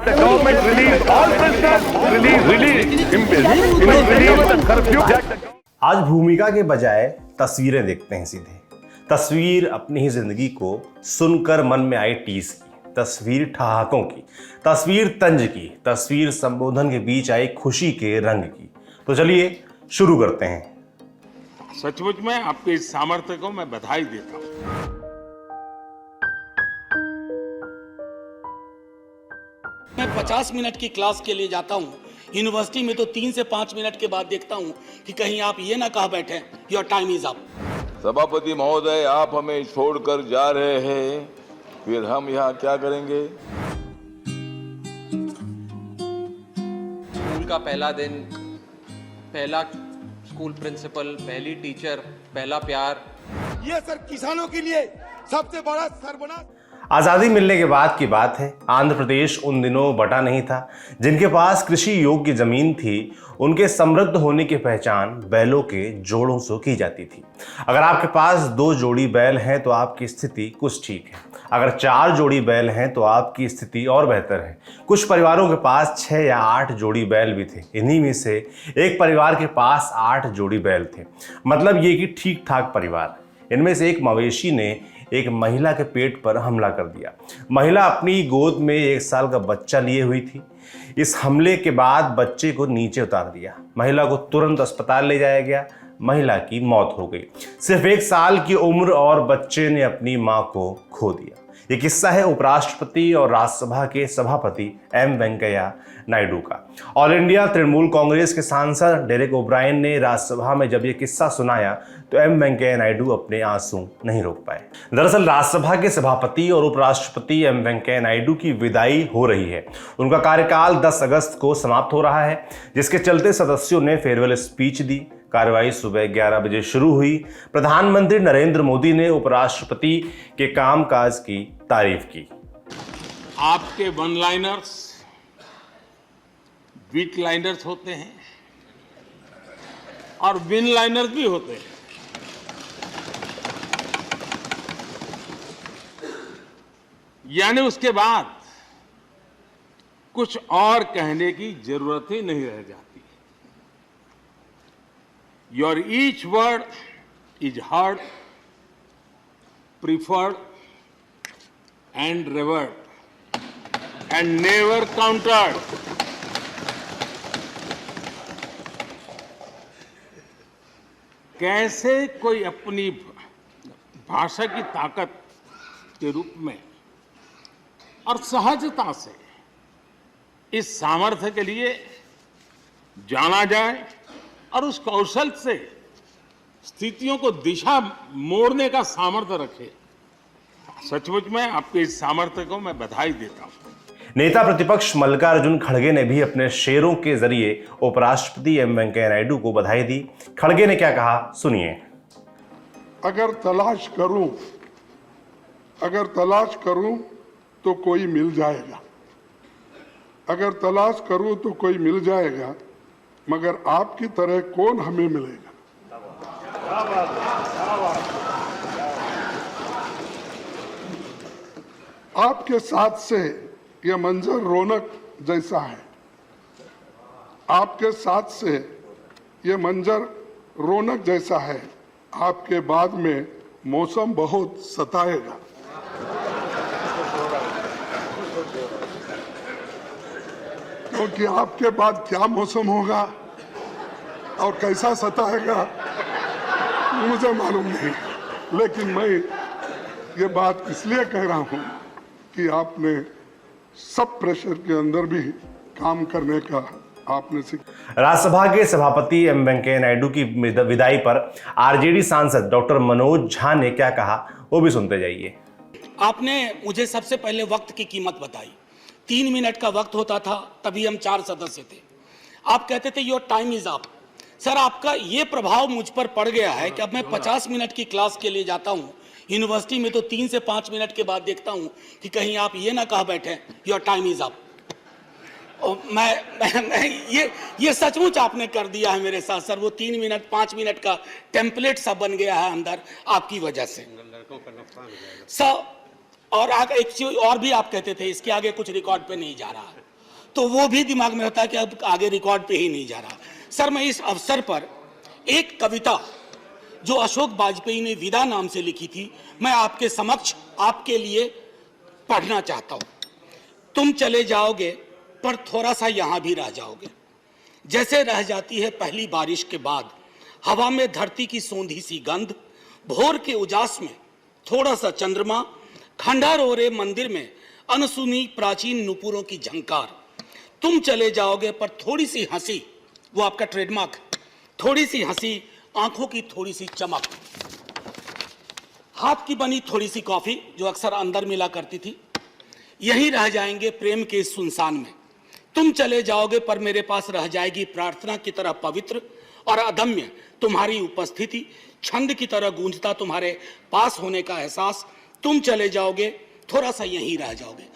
the government release all prisoners, release the curfew. आज भूमिका के बजाय तस्वीरें देखते हैं सीधे। तस्वीर अपनी ही जिंदगी को सुनकर मन में आई टीस की, तस्वीर ठहाकों की, तस्वीर तंज की, तस्वीर संबोधन के बीच आई खुशी के रंग की। तो चलिए शुरू करते हैं। सचमुच में आपके इस सामर्थ्य को मैं बधाई देता हूं। मैं 50 मिनट की क्लास के लिए जाता हूँ, यूनिवर्सिटी में तो 3 से 5 मिनट के बाद देखता हूँ कि कहीं आप ये ना कहा बैठे योर टाइम इज अप। सभापति महोदय, आप हमें छोड़कर जा रहे हैं, फिर हम यहाँ क्या करेंगे? स्कूल का पहला दिन, पहला स्कूल प्रिंसिपल, पहली टीचर, पहला प्यार। ये सर किसानों के लिए सबसे बड़ा सर्वनाश। आज़ादी मिलने के बाद की बात है। आंध्र प्रदेश उन दिनों बटा नहीं था। जिनके पास कृषि योग्य जमीन थी, उनके समृद्ध होने की पहचान बैलों के जोड़ों से की जाती थी। अगर आपके पास 2 जोड़ी बैल हैं तो आपकी स्थिति कुछ ठीक है। अगर 4 जोड़ी बैल हैं तो आपकी स्थिति और बेहतर है। कुछ परिवारों के पास 6 या 8 जोड़ी बैल भी थे। इन्हीं में से एक परिवार के पास 8 जोड़ी बैल थे। मतलब ये कि ठीक ठाक परिवार। इनमें से एक मवेशी ने एक महिला के पेट पर हमला कर दिया। महिला अपनी गोद में 1 साल का बच्चा लिए हुई थी। इस हमले के बाद बच्चे को नीचे उतार दिया। महिला को तुरंत अस्पताल ले जाया गया। महिला की मौत हो गई। सिर्फ 1 साल की उम्र और बच्चे ने अपनी मां को खो दिया। ये किस्सा है उपराष्ट्रपति और राज्यसभा के सभापति एम वेंकैया नायडू का। ऑल इंडिया तृणमूल कांग्रेस के सांसद डेरेक ओब्रायन ने राज्यसभा में जब ये किस्सा सुनाया तो एम वेंकैया नायडू अपने आंसू नहीं रोक पाए। दरअसल राज्यसभा के सभापति और उपराष्ट्रपति एम वेंकैया नायडू की विदाई हो रही है। उनका कार्यकाल 10 अगस्त को समाप्त हो रहा है, जिसके चलते सदस्यों ने फेयरवेल स्पीच दी। कार्यवाही सुबह 11 बजे शुरू हुई। प्रधानमंत्री नरेंद्र मोदी ने उपराष्ट्रपति के कामकाज की तारीफ की। आपके वन लाइनर्स वीक लाइनर्स होते हैं और विन लाइनर्स भी होते हैं। यानी उसके बाद कुछ और कहने की जरूरत ही नहीं रह जाती। Your each word is heard, preferred and revered and never countered. कैसे कोई अपनी भाषा की ताकत के रूप में और सहजता से इस सामर्थ्य के लिए जाना जाए और उस कौशल से स्थितियों को दिशा मोड़ने का सामर्थ्य रखे। सचमुच में आपके इस सामर्थ्य को मैं बधाई देता हूं। नेता प्रतिपक्ष मल्लिकार्जुन खड़गे ने भी अपने शेरों के जरिए उपराष्ट्रपति एम वेंकैया नायडू को बधाई दी। खड़गे ने क्या कहा, सुनिए। अगर तलाश करूं तो कोई मिल जाएगा। अगर तलाश करूं तो कोई मिल जाएगा, मगर आपकी तरह कौन हमें मिलेगा। आपके साथ से यह मंजर रौनक जैसा है। आपके साथ से यह मंजर रौनक जैसा है। आपके बाद में मौसम बहुत सताएगा। क्योंकि आपके बाद क्या मौसम होगा और कैसा सताएगा मुझे मालूम नहीं, लेकिन मैं ये बात इसलिए कह रहा हूं कि आपने सब प्रेशर के अंदर भी काम करने का आपने सीखा। राज्यसभा के सभापति एम वेंकैया नायडू की विदाई पर आरजेडी सांसद डॉक्टर मनोज झा ने क्या कहा, वो भी सुनते जाइए। आपने मुझे सबसे पहले वक्त की कीमत बताई। 3 मिनट का वक्त होता था, तभी हम 4 सदस्य थे। आप कहते थे your time is up. Sir, आपका ये प्रभाव मुझ पर पड़ गया है कि अब मैं 50 मिनट की क्लास के लिए जाता हूँ, यूनिवर्सिटी में तो 3 से 5 मिनट के बाद देखता हूँ कि कहीं आप ये ना कहा बैठे योर टाइम इज अप। और मैं ये सचमुच आपने कर दिया है मेरे साथ सर। वो 3 मिनट 5 मिनट का टेम्पलेट सब बन गया है अंदर आपकी वजह से सर। और आगे एक चीज और भी आप कहते थे, इसके आगे कुछ रिकॉर्ड पे नहीं जा रहा। तो वो भी दिमाग में होता है कि अब आगे रिकॉर्ड पे ही नहीं जा रहा। सर, मैं इस अवसर पर एक कविता जो अशोक वाजपेयी ने विदा नाम से लिखी थी, मैं आपके समक्ष आपके लिए पढ़ना चाहता हूं। तुम चले जाओगे पर थोड़ा सा यहां भी रह जाओगे, जैसे रह जाती है पहली बारिश के बाद हवा में धरती की सोंधी सी गंध, भोर के उजास में थोड़ा सा चंद्रमा, खंडहर ओरे मंदिर में अनसुनी प्राचीन नुपुरों की झंकार। तुम चले जाओगे पर थोड़ी सी हंसी, वो आपका ट्रेडमार्क, थोड़ी सी हंसी, आंखों की थोड़ी सी चमक, हाथ की बनी थोड़ी सी कॉफी जो अक्सर अंदर मिला करती थी, यहीं रह जाएंगे प्रेम के इस सुनसान में। तुम चले जाओगे पर मेरे पास रह जाएगी प्रार्थना की तरह पवित्र और अदम्य तुम्हारी उपस्थिति, छंद की तरह गूंजता तुम्हारे पास होने का एहसास। तुम चले जाओगे, थोड़ा सा यहीं रह जाओगे।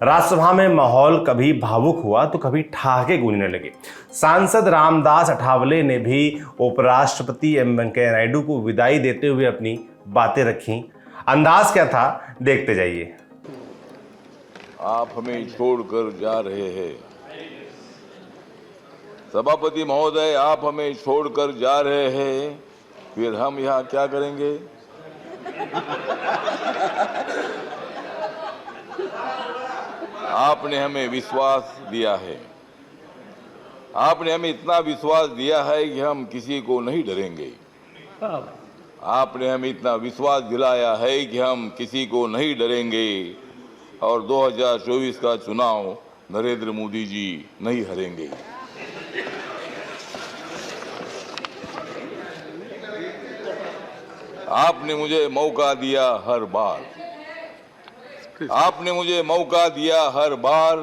राज्यसभा में माहौल कभी भावुक हुआ तो कभी ठहाके गूंजने लगे। सांसद रामदास अठावले ने भी उपराष्ट्रपति एम वेंकैया नायडू को विदाई देते हुए अपनी बातें रखी। अंदाज क्या था, देखते जाइए। आप हमें छोड़कर जा रहे हैं। सभापति महोदय, आप हमें छोड़कर जा रहे हैं, फिर हम यहाँ क्या करेंगे? आपने हमें विश्वास दिया है, आपने हमें इतना विश्वास दिया है कि हम किसी को नहीं डरेंगे। आपने हमें इतना विश्वास दिलाया है कि हम किसी को नहीं डरेंगे और 2024 का चुनाव नरेंद्र मोदी जी नहीं हारेंगे। आपने मुझे मौका दिया हर बार, आपने मुझे मौका दिया हर बार,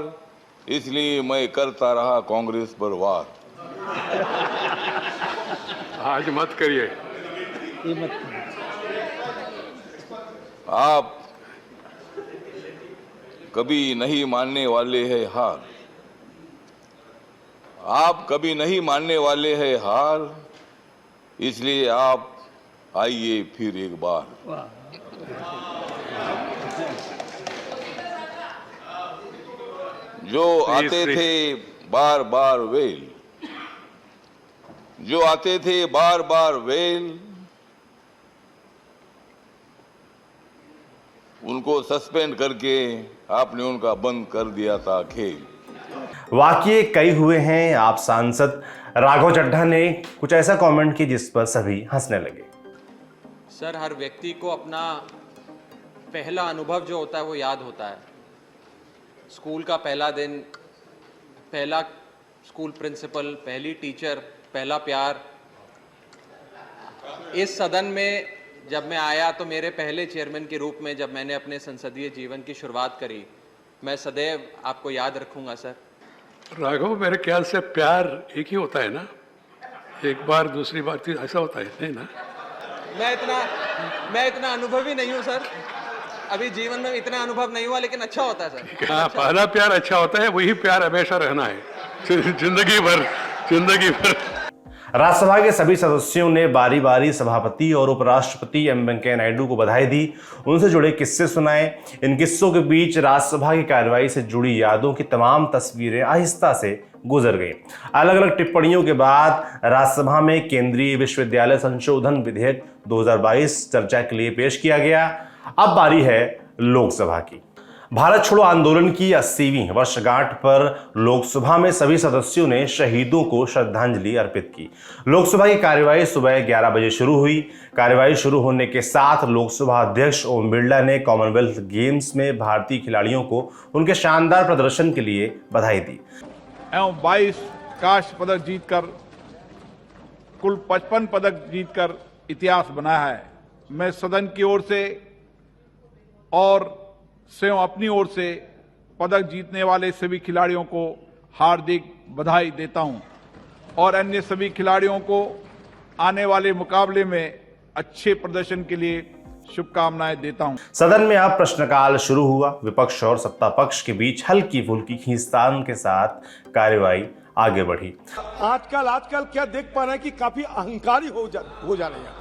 इसलिए मैं करता रहा कांग्रेस पर वार। आज मत करिए। आप कभी नहीं मानने वाले हैं हार, आप कभी नहीं मानने वाले हैं हार, इसलिए आप आइए फिर एक बार। जो आते थे बार बार वेल, जो आते थे बार बार वेल, उनको सस्पेंड करके आपने उनका बंद कर दिया था खेल। वाकई कई हुए हैं। आप सांसद राघव चड्ढा ने कुछ ऐसा कमेंट किया जिस पर सभी हंसने लगे। सर, हर व्यक्ति को अपना पहला अनुभव जो होता है वो याद होता है। स्कूल का पहला दिन, पहला स्कूल प्रिंसिपल, पहली टीचर, पहला प्यार। इस सदन में जब मैं आया तो मेरे पहले चेयरमैन के रूप में जब मैंने अपने संसदीय जीवन की शुरुआत करी, मैं सदैव आपको याद रखूंगा सर। राघव, मेरे ख्याल से प्यार एक ही होता है ना, एक बार दूसरी बार तो ऐसा होता है नहीं ना? मैं इतना अनुभवी नहीं हूं सर, अभी जीवन में इतना अनुभव नहीं हुआ, लेकिन अच्छा होता है सर। हाँ, पहला प्यार अच्छा होता है, वही प्यार हमेशा रहना है, जिंदगी भर। राज्यसभा के सभी सदस्यों ने बारी बारी सभापति और उपराष्ट्रपति एम वेंकैया नायडू को बधाई दी, उनसे जुड़े किस्से सुनाए। इन किस्सों के बीच राज्यसभा की कार्यवाही से जुड़ी यादों की तमाम तस्वीरें आहिस्ता से गुजर गई। अलग अलग टिप्पणियों के बाद राज्यसभा में केंद्रीय विश्वविद्यालय संशोधन विधेयक 2022 चर्चा के लिए पेश किया गया। अब बारी है लोकसभा की। भारत छोड़ो आंदोलन की 80वीं वर्षगांठ पर लोकसभा में सभी सदस्यों ने शहीदों को श्रद्धांजलि अर्पित की। लोकसभा की कार्यवाही सुबह 11 बजे शुरू हुई। कार्यवाही शुरू होने के साथ लोकसभा अध्यक्ष ओम बिरला ने कॉमनवेल्थ गेम्स में भारतीय खिलाड़ियों को उनके शानदार प्रदर्शन के लिए बधाई दी। एवं 22 कांस्य पदक जीतकर कुल 55 पदक जीतकर इतिहास बनाया है। मैं सदन की ओर से और स्वयं अपनी ओर से पदक जीतने वाले सभी खिलाड़ियों को हार्दिक बधाई देता हूं और अन्य सभी खिलाड़ियों को आने वाले मुकाबले में अच्छे प्रदर्शन के लिए शुभकामनाएं देता हूं। सदन में अब प्रश्नकाल शुरू हुआ। विपक्ष और सत्ता पक्ष के बीच हल्की फुल्की खींचतान के साथ कार्यवाही आगे बढ़ी। आजकल क्या देख पा रहे हैं कि काफी अहंकारी हो जा रहे हैं।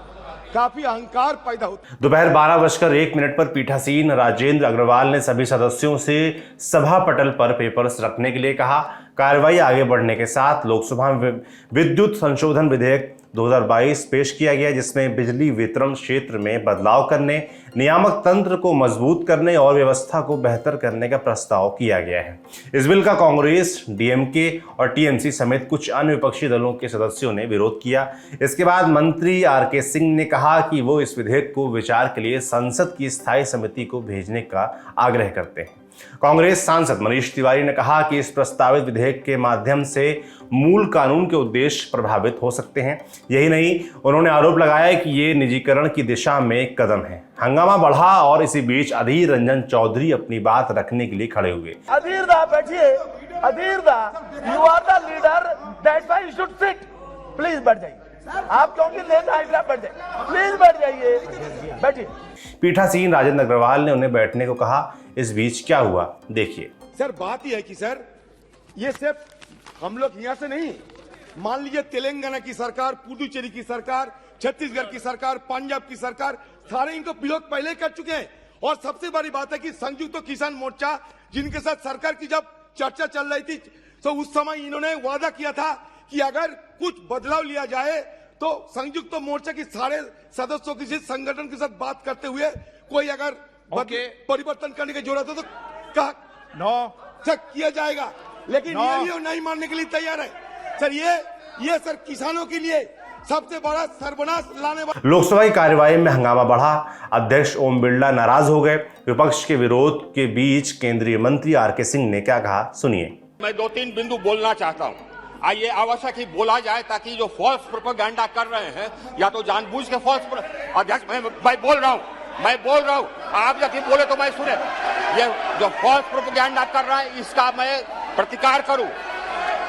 काफी अहंकार पैदा होता है। दोपहर 12:01 पर पीठासीन राजेंद्र अग्रवाल ने सभी सदस्यों से सभा पटल पर पेपर्स रखने के लिए कहा। कार्रवाई आगे बढ़ने के साथ लोकसभा में विद्युत संशोधन विधेयक 2022 पेश किया गया, जिसमें बिजली वितरण क्षेत्र में बदलाव करने, नियामक तंत्र को मजबूत करने और व्यवस्था को बेहतर करने का प्रस्ताव किया गया है। इस बिल का कांग्रेस, डीएमके और टीएमसी समेत कुछ अन्य विपक्षी दलों के सदस्यों ने विरोध किया। इसके बाद मंत्री आरके सिंह ने कहा कि वो इस विधेयक को विचार के लिए संसद की स्थायी समिति को भेजने का आग्रह करते हैं। कांग्रेस सांसद मनीष तिवारी ने कहा कि इस प्रस्तावित विधेयक के माध्यम से मूल कानून के उद्देश्य प्रभावित हो सकते हैं। यही नहीं, उन्होंने आरोप लगाया कि ये निजीकरण की दिशा में एक कदम है। हंगामा बढ़ा और इसी बीच अधीर रंजन चौधरी अपनी बात रखने के लिए खड़े हुए। अधीर दा बैठिए, Adhir da, you are the leader, that's why you should sit. Please बैठ जाइए, आप क्योंकि नेता हैं, बैठ जाइए, प्लीज बैठ जाइए, बैठिए। पीठासीन राजेंद्र अग्रवाल ने उन्हें बैठने को कहा। इस बीच क्या हुआ, देखिए। सर बात यह है कि सर ये सिर्फ हम लोग यहाँ से नहीं, मान लीजिए तेलंगाना की सरकार, पुडुचेरी की सरकार, छत्तीसगढ़ की सरकार, पंजाब की सरकार, सारे इनको विरोध पहले कर चुके हैं। और सबसे बड़ी बात है कि संयुक्त किसान मोर्चा, जिनके साथ सरकार की जब चर्चा चल रही थी, तो उस समय इन्होंने वादा किया था कि अगर कुछ बदलाव लिया जाए तो संयुक्त मोर्चा के सारे सदस्यों के साथ, संगठन के साथ बात करते हुए कोई अगर परिवर्तन करने की जरूरत हो तो कहा किया जाएगा। लेकिन ये नहीं मानने के लिए तैयार है। सर ये सर किसानों के लिए सबसे बड़ा सर्वनाश लाने वाला। लोकसभा की कार्यवाही में हंगामा बढ़ा। अध्यक्ष ओम बिरला नाराज हो गए। विपक्ष के विरोध के बीच केंद्रीय मंत्री आरके सिंह ने क्या कहा, सुनिए। मैं 2-3 बिंदु बोलना चाहता हूँ। आइए आवश्यक ही बोला जाए ताकि जो फॉल्स प्रोपेगेंडा कर रहे हैं, या तो जानबूझ के फॉल्स। अध्यक्ष मैं बोल रहा हूँ, आप जब बोले तो मैं सुने। ये जो फॉल्स प्रोपेगेंडा कर रहा है, इसका मैं प्रतिकार करूं।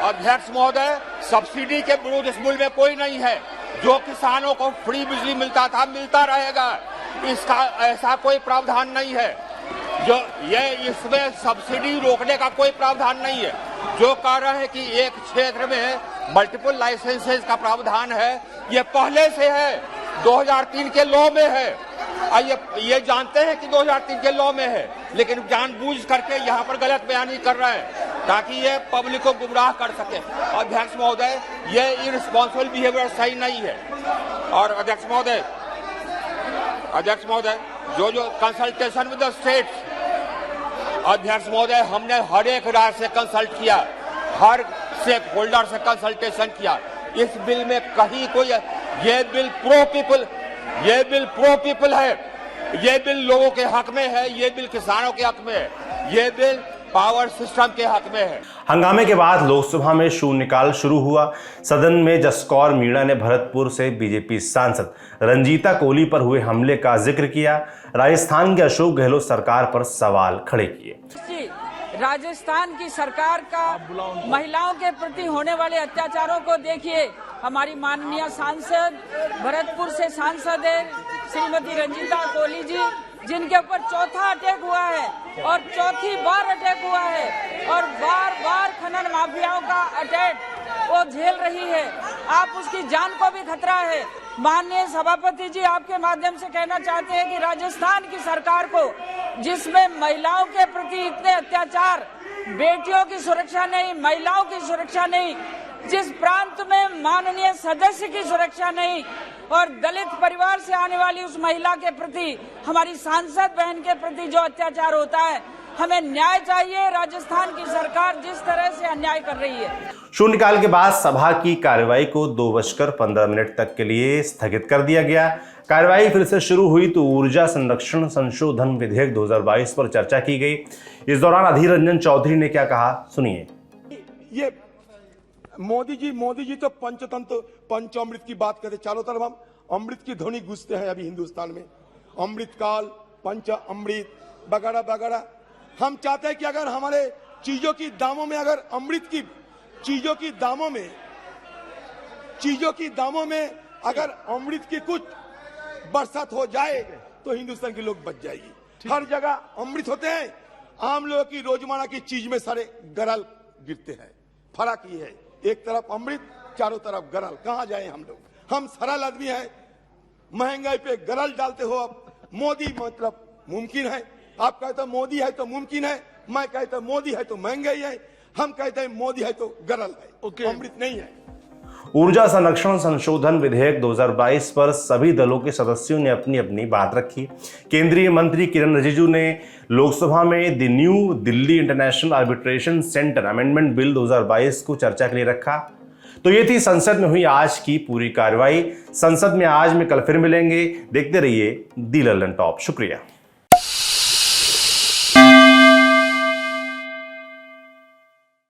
अध्यक्ष महोदय, सब्सिडी के विरुद्ध इस बिल में कोई नहीं है। जो किसानों को फ्री बिजली मिलता था, मिलता रहेगा। इसका ऐसा कोई प्रावधान नहीं है। जो ये इसमें सब्सिडी रोकने का कोई प्रावधान नहीं है। जो कह रहे हैं कि एक क्षेत्र में मल्टीपल लाइसेंसेस का प्रावधान है, ये पहले से है, 2003 के लॉ में है। ये जानते हैं कि 2003 के लॉ में है, लेकिन जानबूझ करके यहाँ पर गलत बयानी कर रहे हैं ताकि ये पब्लिक को गुमराह कर सके। अध्यक्ष महोदय, ये इररिस्पांसिबल बिहेवियर सही नहीं है। और अध्यक्ष महोदय, जो कंसल्टेशन विद द स्टेट्स, अध्यक्ष महोदय, हमने हर एक राज्य से कंसल्ट किया, हर स्टेक होल्डर से कंसल्टेशन किया। इस बिल में कहीं कोई, ये बिल प्रो पीपल है, ये बिल लोगों के हक में है, ये बिल किसानों के हक में है, ये बिल पावर सिस्टम के हक में है। हंगामे के बाद लोकसभा में शून्यकाल शुरू हुआ। सदन में जसकौर मीणा ने भरतपुर से बीजेपी सांसद रंजीता कोहली पर हुए हमले का जिक्र किया। राजस्थान के अशोक गहलोत सरकार पर सवाल खड़े किए। राजस्थान की सरकार का महिलाओं के प्रति होने वाले अत्याचारों को देखिए। हमारी माननीय सांसद, भरतपुर से सांसद है श्रीमती रंजीता कोहली जी, जिनके ऊपर चौथा अटैक हुआ है और चौथी बार अटैक हुआ है और बार खनन माफियाओं का अटैक वो झेल रही है। आप उसकी जान को भी खतरा है। माननीय सभापति जी, आपके माध्यम से कहना चाहते हैं कि राजस्थान की सरकार को, जिसमें महिलाओं के प्रति इतने अत्याचार, बेटियों की सुरक्षा नहीं, महिलाओं की सुरक्षा नहीं, जिस प्रांत में माननीय सदस्य की सुरक्षा नहीं और दलित परिवार से आने वाली उस महिला के प्रति, हमारी सांसद बहन के प्रति जो अत्याचार होता है, हमें न्याय चाहिए। राजस्थान की सरकार जिस तरह से अन्याय कर रही है। शून्यकाल के बाद सभा की कार्यवाही को 2:15 तक के लिए स्थगित कर दिया गया। कार्यवाही फिर से शुरू हुई तो ऊर्जा संरक्षण संशोधन विधेयक 2022 पर चर्चा की गई। इस दौरान अधीर रंजन चौधरी ने क्या कहा, सुनिए। ये मोदी जी तो पंचतंत्र पंचामृत की बात करते, चारों तरफ हम अमृत की ध्वनि गूंजते हैं अभी हिंदुस्तान में। अमृत काल, पंच अमृत वगैरह वगैरह। हम चाहते हैं कि अगर हमारे चीजों की दामों में, अगर अमृत की चीजों की दामों में अगर अमृत की कुछ बरसात हो जाए तो हिंदुस्तान के लोग बच जाएगी। हर जगह अमृत होते हैं, आम लोगों की रोजमर्रा की चीज में सारे गरल गिरते हैं। फर्क ये है, एक तरफ अमृत, चारों तरफ गरल। कहां जाए हम लोग? हम सरल आदमी हैं, महंगाई पे गरल डालते हो आप। मोदी मतलब मुमकिन है, आप कहते हैं मोदी है तो मुमकिन है, मैं कहता हूं मोदी है तो महंगाई है, हम कहते हैं मोदी है तो गरल है, अमृत नहीं है। ऊर्जा संरक्षण संशोधन विधेयक 2022 पर सभी दलों के सदस्यों ने अपनी अपनी बात रखी। केंद्रीय मंत्री किरण रिजिजू ने लोकसभा में the new Delhi international arbitration centre amendment bill 2022 को चर्चा के लिए रखा। तो ये थी संसद में हुई आज की पूरी कार्रवाई। संसद में आज में कल फिर मिलेंगे। देखते रहिए दी लल्लन टॉप। शुक्रिया।